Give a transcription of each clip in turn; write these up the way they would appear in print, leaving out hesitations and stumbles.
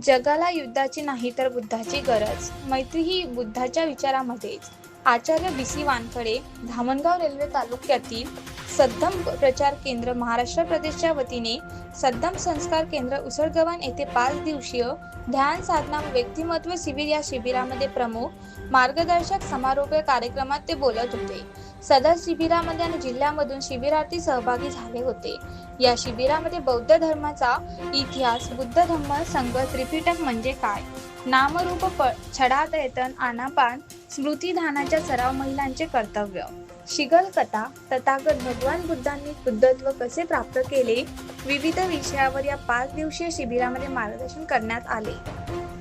जगाला युद्धाची नाही तर बुद्धाची गरज. मैत्री ही बुद्धाच्या विचारामध्येच. आचार्य बी.सी. वानखडे, धामणगाव रेल्वे तालुक्यातील सद्धम प्रचार केंद्र महाराष्ट्र प्रदेशच्या वतीने सद्धम संस्कार केंद्र उसळगव्हाण येथे 5 दिवसीय ध्यान साधना व व्यक्तिमत्व शिबिर या शिबिरामध्ये प्रमुख मार्गदर्शक समारोप कार्यक्रमात ते बोलत होते. सदर शिबिरामध्ये आणि जिल्ह्यामधून शिबिरार्थी सहभागी झाले होते. या शिबिरामध्ये बौद्ध धर्माचा इतिहास, बुद्ध धम्म संघ त्रिपिटक म्हणजे काय, नामरूप छडातयतन आनापान स्मृतिधानाच्या सराव, महिलांचे कर्तव्य, शिगल कथा, तथागत भगवान बुद्धांनी बुद्धत्व कसे प्राप्त केले, विविध विषयावर या 5 दिवसीय शिबिरामध्ये मार्गदर्शन करण्यात आले.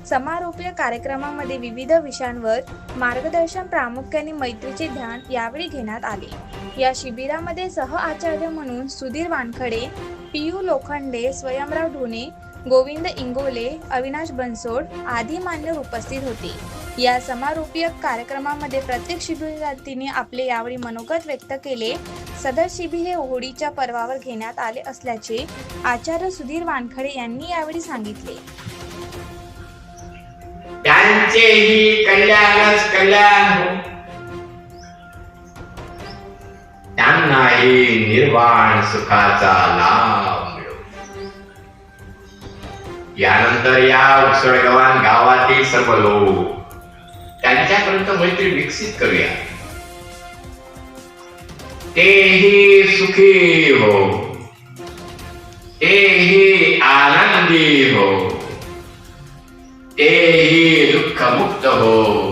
समारोपीय कार्यक्रमामध्ये विविध विषयांवर मार्गदर्शन, प्रामुख्याने मैत्रीचे ध्यान यावेळी घेण्यात आले. या शिबिरामध्ये सह आचार्य म्हणून सुधीर वानखडे, पी.यू. लोखंडे, स्वयंराव ढोणे, गोविंद इंगोले, अविनाश बनसोड आदी मान्यवर उपस्थित होते. या समारोपीय कार्यक्रमामध्ये प्रत्येक शिबिरार्थीने आपले यावेळी मनोगत व्यक्त केले. सदर शिबिर हे होळीच्या पर्वावर घेण्यात आले असल्याचे आचार्य सुधीर वानखडे यांनी यावेळी सांगितले. त्यांचेही कल्याणच कल्याण हो, त्यांनाही निर्वाण सुखाचा लाभ मिळो. यानंतर या उसळगव्हाण गावातील सर्व लोक त्यांच्यापर्यंत मैत्री विकसित करूया. तेही सुखी हो, तेही आनंदी हो, तेही दुःख मुक्त हो.